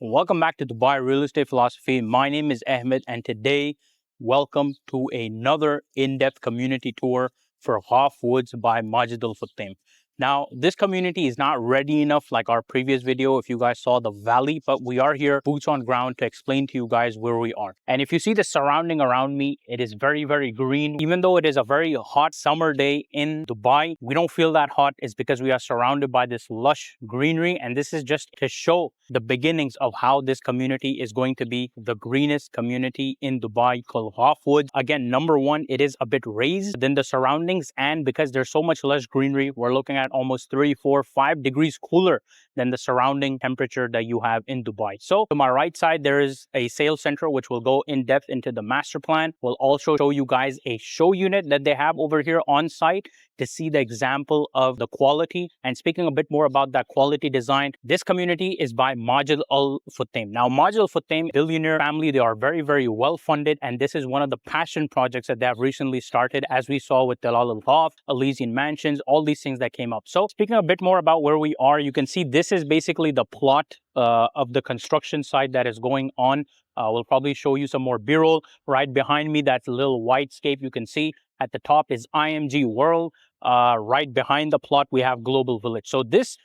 Welcome back to Dubai Real Estate Philosophy. My name is Ahmed, and today, welcome to another in-depth community tour for Ghaf Woods by Majid Al Futtaim. Now, this community is not ready enough like our previous video if you guys saw the valley, but we are here, boots on ground, to explain to you guys where we are. And if you see the surrounding around me, it is very, very green. Even though it is a very hot summer day in Dubai, we don't feel that hot. It's because we are surrounded by this lush greenery, and this is just to show the beginnings of how this community is going to be the greenest community in Dubai called Ghaf Woods. Again, number one, it is a bit raised than the surroundings, and because there's so much less greenery, we're looking at almost 3, 4, 5 degrees cooler than the surrounding temperature that you have in Dubai. So to my right side, there is a sales center which will go in depth into the master plan. We'll also show you guys a show unit that they have over here on site to see the example of the quality. And speaking a bit more about that quality design, this community is by Majid Al Futtaim. Now, Majid Al Futtaim, billionaire family, they are very, very well funded, and this is one of the passion projects that they have recently started, as we saw with Dalal Al Ghaf, Elysian Mansions, all these things that came up. So speaking a bit more about where we are, you can see this is basically the plot of the construction site that is going on. We'll probably show you some more B-roll. Right behind me, that's a little whitescape you can see. At the top is IMG World. Right behind the plot, we have Global Village. So this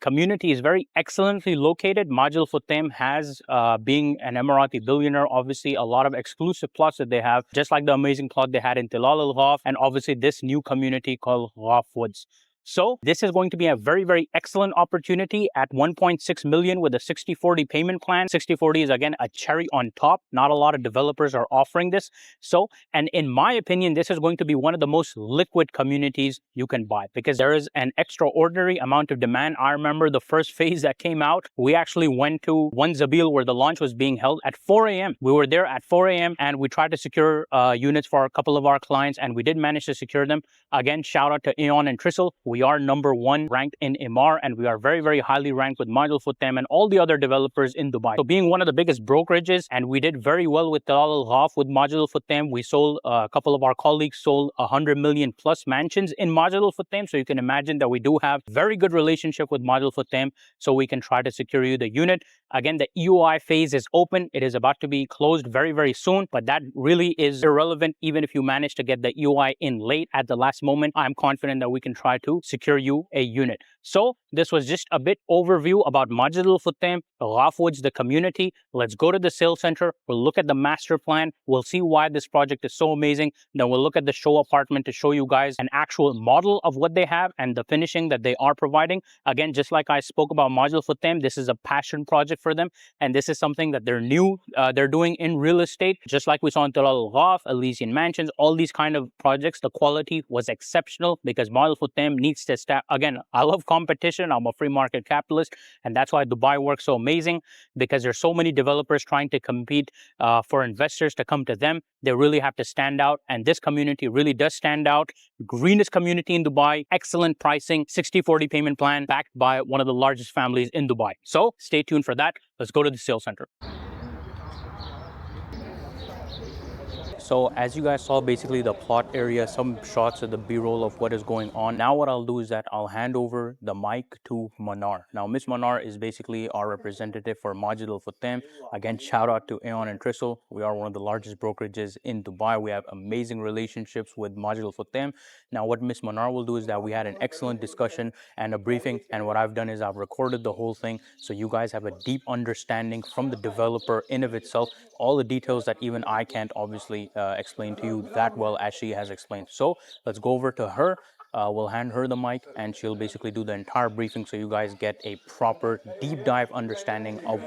community is very excellently located. Majid Al Futtaim has, being an Emirati billionaire, obviously a lot of exclusive plots that they have, just like the amazing plot they had in Dalal Al Ghaf, and obviously this new community called Ghaf Woods. So this is going to be a very, very excellent opportunity at 1.6 million with a 60/40 payment plan. 60/40 is again a cherry on top. Not a lot of developers are offering this. So, and in my opinion, this is going to be one of the most liquid communities you can buy because there is an extraordinary amount of demand. I remember the first phase that came out, we actually went to One Zabil where the launch was being held at 4 a.m. We were there at 4 a.m. and we tried to secure units for a couple of our clients, and we did manage to secure them. Again, shout out to Aeon and Tristle. We are number 1 ranked in Emar, and we are very, very highly ranked with Majid Al Futtaim and all the other developers in Dubai. So being one of the biggest brokerages, and we did very well with Dalal Al Ghaf with Majid Al Futtaim. We sold, a couple of our colleagues sold 100 million plus mansions in Majid Al Futtaim. So you can imagine that we do have very good relationship with Majid Al Futtaim, so we can try to secure you the unit. Again, the EOI phase is open. It is about to be closed very, very soon, but that really is irrelevant. Even if you manage to get the EOI in late at the last moment, I'm confident that we can try to secure you a unit. So this was just a bit overview about Majid Al Futtaim, Ghaf Woods, the community. Let's go to the sales center. We'll look at the master plan. We'll see why this project is so amazing. Then we'll look at the show apartment to show you guys an actual model of what they have and the finishing that they are providing. Again, just like I spoke about Majid Al Futtaim, this is a passion project for them, and this is something that they're doing in real estate. Just like we saw in Dalal Al Ghaf, Elysian Mansions, all these kind of projects, the quality was exceptional because Majid Al Futtaim needs to start. Again, I love competition. I'm a free market capitalist, and that's why Dubai works so amazing, because there's so many developers trying to compete for investors to come to them. They really have to stand out, and this community really does stand out. Greenest community in Dubai, excellent pricing, 60/40 payment plan, backed by one of the largest families in Dubai. So stay tuned for that. Let's go to the sales center. So as you guys saw, basically the plot area, some shots of the B-roll of what is going on. Now what I'll do is that I'll hand over the mic to Manar. Now Miss Manar is basically our representative for Majid Al Futtaim. Again, shout out to Aeon and Tristle. We are one of the largest brokerages in Dubai. We have amazing relationships with Majid Al Futtaim. Now what Miss Manar will do is that we had an excellent discussion and a briefing, and what I've done is I've recorded the whole thing so you guys have a deep understanding from the developer in of itself, all the details that even I can't obviously explain to you that well as she has explained. So let's go over to her. We'll hand her the mic, and she'll basically do the entire briefing so you guys get a proper deep dive understanding of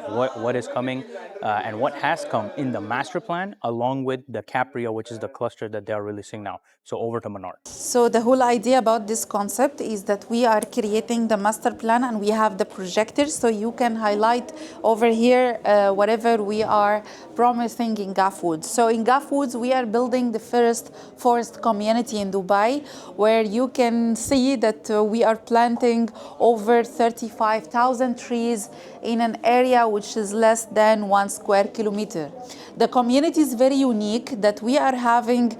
what is coming and what has come in the master plan, along with the Capria, which is the cluster that they are releasing now. So over to Manar. So the whole idea about this concept is that we are creating the master plan, and we have the projectors, so you can highlight over here whatever we are promising in Ghaf Woods. So in Ghaf Woods, we are building the first forest community in Dubai, where you can see that we are planting over 35,000 trees in an area which is less than 1 square kilometer. The community is very unique that we are having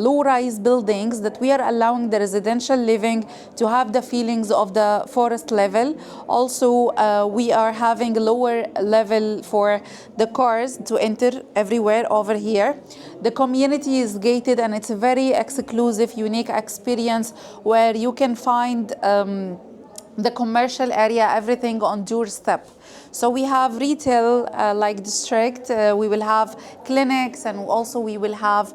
low-rise buildings, that we are allowing the residential living to have the feelings of the forest level. Also, we are having a lower level for the cars to enter everywhere over here. The community is gated and it's a very exclusive, unique experience where you can find the commercial area, everything on doorstep. So we have retail like district, we will have clinics, and also we will have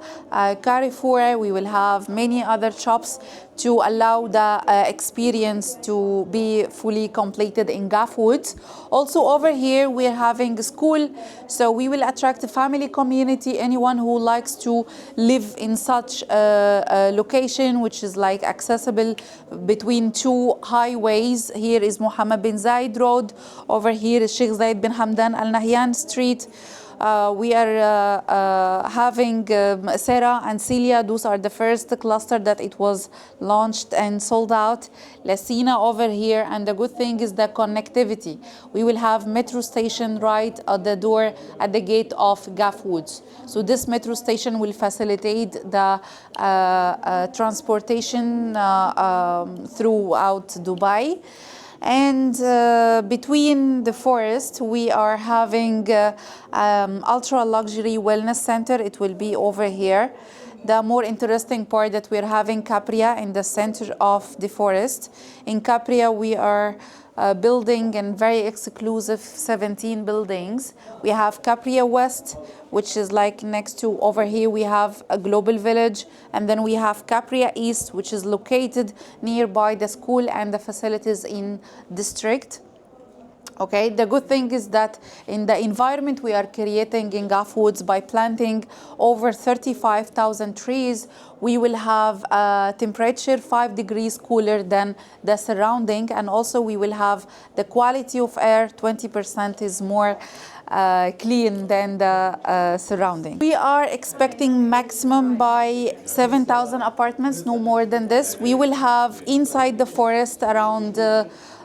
Carrefour, we will have many other shops to allow the experience to be fully completed in Ghaf Woods. Also over here we are having a school, so we will attract a family community, anyone who likes to live in such a location which is like accessible between two highways. Here is Mohammed bin Zayed Road, over here is Sheikh Zayed bin Hamdan Al Nahyan Street. We are having Sarah and Celia. Those are the first cluster that it was launched and sold out. Lasina over here, and the good thing is the connectivity. We will have metro station right at the door at the gate of Ghaf Woods. So this metro station will facilitate the transportation throughout Dubai. And between the forest, we are having ultra luxury wellness center. It will be over here. The more interesting part that we're having Capria in the center of the forest. In Capria, we are building and very exclusive 17 buildings. We have Capria West, which is like next to over here we have a global village, and then we have Capria East, which is located nearby the school and the facilities in district. Okay, the good thing is that in the environment we are creating in Ghaf Woods, by planting over 35,000 trees, we will have a temperature 5 degrees cooler than the surrounding, and also we will have the quality of air 20% is more clean than the surrounding. We are expecting maximum by 7,000 apartments, no more than this. We will have inside the forest around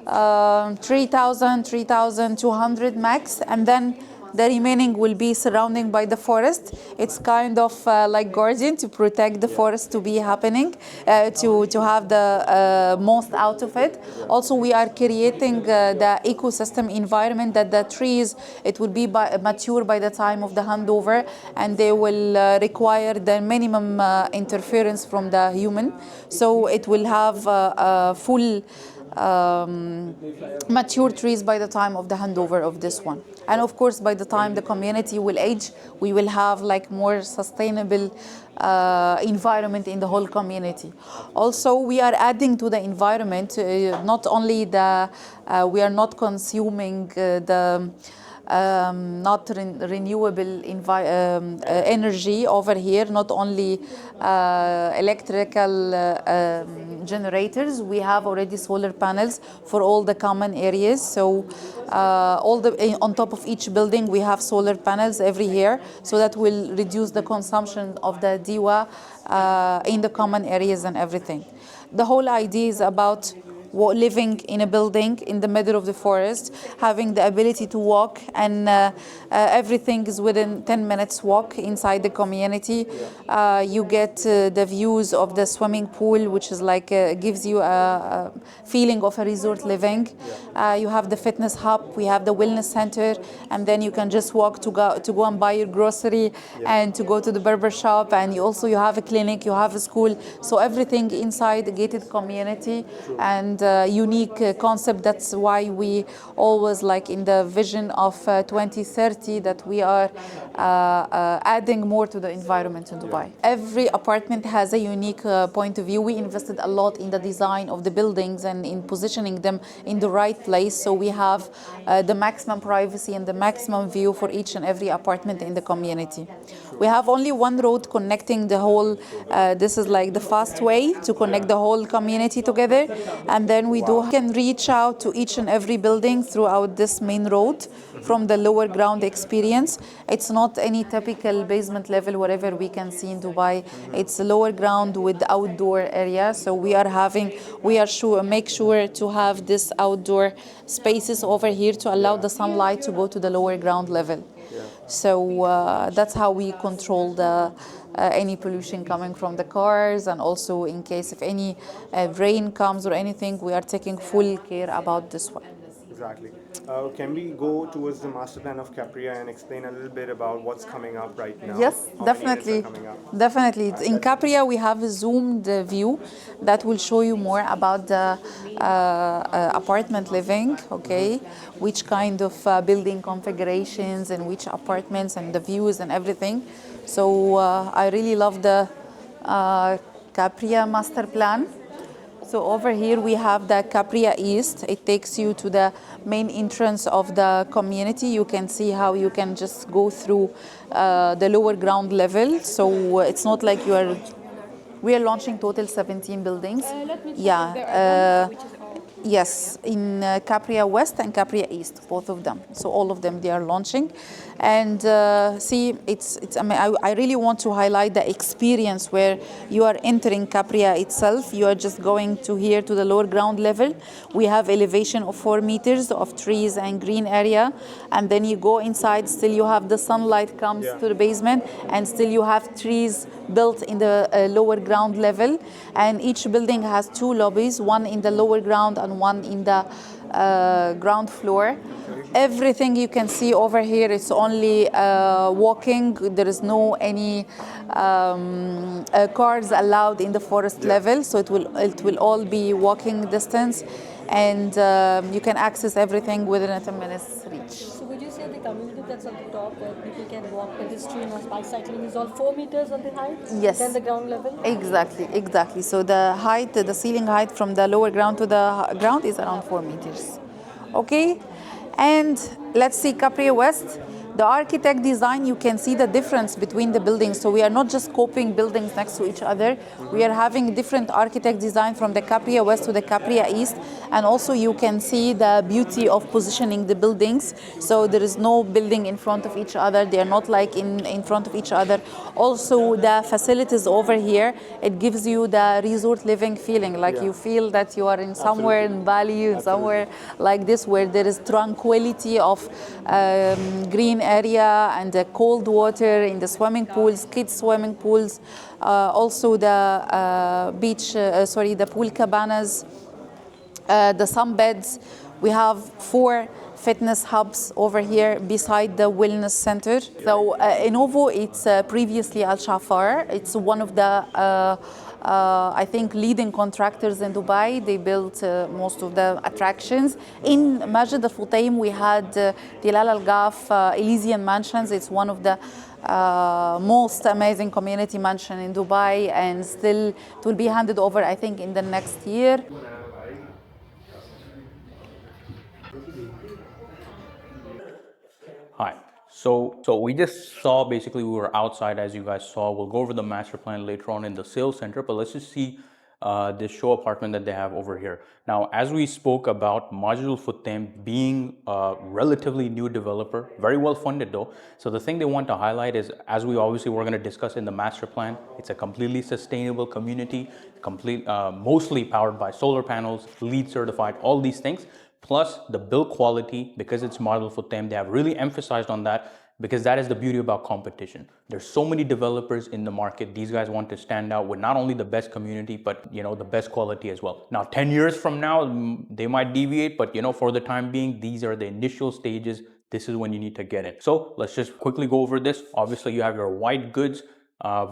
3,000, 3,200 max, and then the remaining will be surrounding by the forest. It's kind of like guardian to protect the forest to be happening, to have the most out of it. Also, we are creating the ecosystem environment that the trees, it will be mature by the time of the handover, and they will require the minimum interference from the human. So it will have full mature trees by the time of the handover of this one. And of course, by the time the community will age, we will have like more sustainable environment in the whole community. Also, we are adding to the environment, not only the, we are not consuming the not renewable energy over here, not only electrical generators. We have already solar panels for all the common areas. So on top of each building, we have solar panels every year, so that will reduce the consumption of the diwa in the common areas and everything. The whole idea is about living in a building in the middle of the forest, having the ability to walk, and everything is within 10 minutes walk inside the community. You get the views of the swimming pool, which is like gives you a feeling of a resort living. You have the fitness hub, we have the wellness center, and then you can just walk to go and buy your grocery and to go to the barber shop, and you have a clinic, you have a school, so everything inside the gated community. And unique concept. That's why we always, like in the vision of 2030, that we are adding more to the environment in Dubai. Every apartment has a unique point of view. We invested a lot in the design of the buildings and in positioning them in the right place, so we have the maximum privacy and the maximum view for each and every apartment in the community. We have only one road connecting the whole, this is like the fast way to connect the whole community together, and And then we can reach out to each and every building throughout this main road from the lower ground experience. It's not any typical basement level, whatever we can see in Dubai. It's a lower ground with outdoor area. So we are make sure to have this outdoor spaces over here to allow the sunlight to go to the lower ground level. So that's how we control the any pollution coming from the cars, and also in case if any rain comes or anything, we are taking full care about this one. Exactly. Can we go towards the master plan of Capria and explain a little bit about what's coming up right now? Yes, How definitely. many units are coming up? Definitely. In Capria, we have a zoomed view that will show you more about the apartment living, okay? Which kind of building configurations and which apartments and the views and everything. So I really love the Capria master plan. So over here we have the Capria East. It takes you to the main entrance of the community. You can see how you can just go through the lower ground level. So it's not like we are launching total 17 buildings. Yeah. Yes, in Capria West and Capria East, both of them. So all of them, they are launching. And see, I mean, I really want to highlight the experience where you are entering Capria itself. You are just going to here to the lower ground level. We have elevation of 4 meters of trees and green area. And then you go inside, still you have the sunlight comes to the basement, and still you have trees built in the lower ground level. And each building has 2 lobbies, one in the lower ground and one in the ground floor. Everything you can see over here, it's only walking. There is no any cars allowed in the forest level, so it will all be walking distance, and you can access everything within a 10 minutes reach. So would you say the community that's on the top where people can walk, pedestrian or bicycling is all 4 meters on the height? Yes. Than the ground level? Exactly. So the ceiling height from the lower ground to the ground is around 4 meters. Okay, and let's see Capri West. The architect design, you can see the difference between the buildings. So we are not just copying buildings next to each other. We are having different architect design from the Capria West to the Capria East. And also you can see the beauty of positioning the buildings. So there is no building in front of each other. They are not like in front of each other. Also the facilities over here, it gives you the resort living feeling. Like you feel that you are in somewhere in Bali, somewhere like this, where there is tranquility of green area and the cold water in the swimming pools, kids swimming pools, also the the pool cabanas, the sunbeds. We have 4 fitness hubs over here beside the wellness center. So Enovo, it's previously Al Shafar. It's one of the I think leading contractors in Dubai. They built most of the attractions. In Majid Al Futtaim, we had Tilal Al Ghaf Elysian Mansions. It's one of the most amazing community mansion in Dubai, and still it will be handed over, I think, in the next year. Hi. So we just saw, basically we were outside, as you guys saw. We'll go over the master plan later on in the sales center, but let's just see this show apartment that they have over here. Now, as we spoke about Majid Al Futtaim being a relatively new developer, very well funded though. So the thing they want to highlight is, as we're going to discuss in the master plan, it's a completely sustainable community, mostly powered by solar panels, LEED certified, all these things. Plus the build quality, because it's model for them, they have really emphasized on that, because that is the beauty about competition. There's so many developers in the market. These guys want to stand out with not only the best community, but the best quality as well. Now 10 years from now, they might deviate, but for the time being, these are the initial stages. This is when you need to get in. So let's just quickly go over this. Obviously you have your white goods,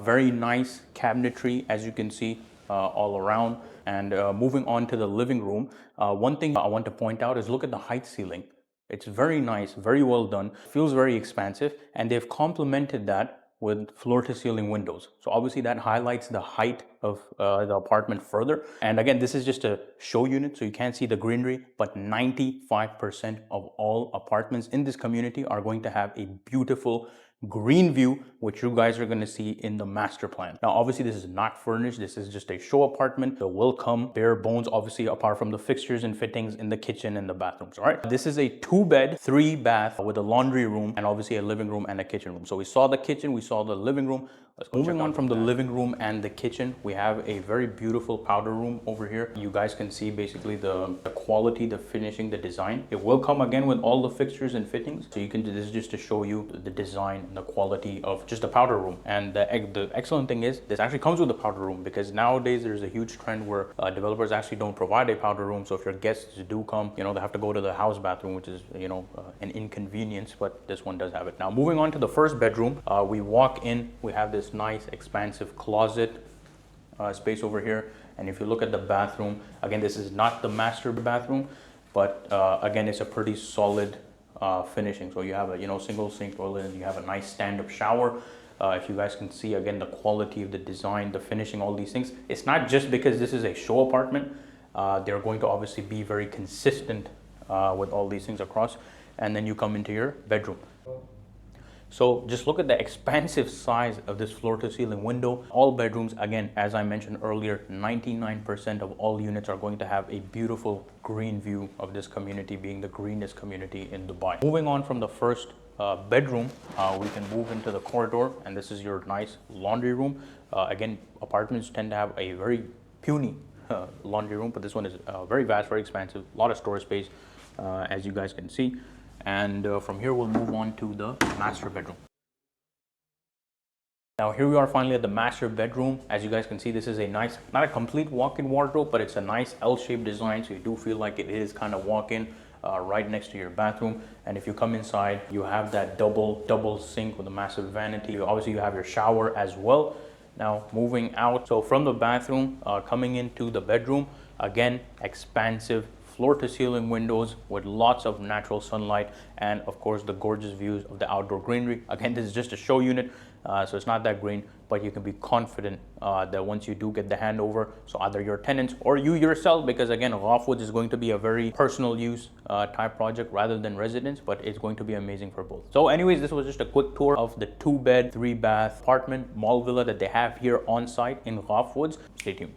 very nice cabinetry, as you can see, all around. And moving on to the living room, one thing I want to point out is look at the height ceiling. It's very nice, very well done, feels very expansive, and they've complemented that with floor to ceiling windows. So obviously that highlights the height of the apartment further. And again, this is just a show unit, so you can't see the greenery, but 95% of all apartments in this community are going to have a beautiful green view, which you guys are going to see in the master plan. Now, obviously, this is not furnished. This is just a show apartment. So will come bare bones, obviously, apart from the fixtures and fittings in the kitchen and the bathrooms. All right. This is a 2-bed, 3-bath with a laundry room and obviously a living room and a kitchen room. So we saw the kitchen, we saw the living room. Moving on from the living room and the kitchen, we have a very beautiful powder room over here. You guys can see basically the quality, the finishing, the design. It will come again with all the fixtures and fittings. So you can do this just to show you the design and the quality of just the powder room. And the excellent thing is this actually comes with the powder room, because nowadays there's a huge trend where developers actually don't provide a powder room. So if your guests do come, you know, they have to go to the house bathroom, which is, you know, an inconvenience, but this one does have it. Now, moving on to the first bedroom, we walk in, we have this nice expansive closet space over here. And if you look at the bathroom, again, this is not the master bathroom, but again, it's a pretty solid finishing. So you have a, you know, single sink toilet, and you have a nice stand-up shower. If you guys can see, again, the quality of the design, the finishing, all these things. It's not just because this is a show apartment. They're going to obviously be very consistent with all these things across. And then you come into your bedroom. So just look at the expansive size of this floor to ceiling window. All bedrooms, again, as I mentioned earlier, 99% of all units are going to have a beautiful green view of this community, being the greenest community in Dubai. Moving on from the first bedroom, we can move into the corridor, and this is your nice laundry room. Again, apartments tend to have a very puny laundry room, but this one is very vast, very expansive, a lot of storage space, as you guys can see. And from here, we'll move on to the master bedroom. Now here we are finally at the master bedroom. As you guys can see, this is a nice, not a complete walk-in wardrobe, but it's a nice L-shaped design. So you do feel like it is kind of walk-in right next to your bathroom. And if you come inside, you have that double sink with a massive vanity. Obviously you have your shower as well. Now moving out, so from the bathroom, coming into the bedroom, again, expansive floor to ceiling windows with lots of natural sunlight, and of course the gorgeous views of the outdoor greenery. Again, this is just a show unit, so it's not that green, but you can be confident that once you do get the handover, so either your tenants or you yourself, because again, Ghaf Woods is going to be a very personal use type project rather than residence, but it's going to be amazing for both. So anyways, this was just a quick tour of the 2-bed, 3-bath apartment mall villa that they have here on site in Ghaf Woods. Stay tuned.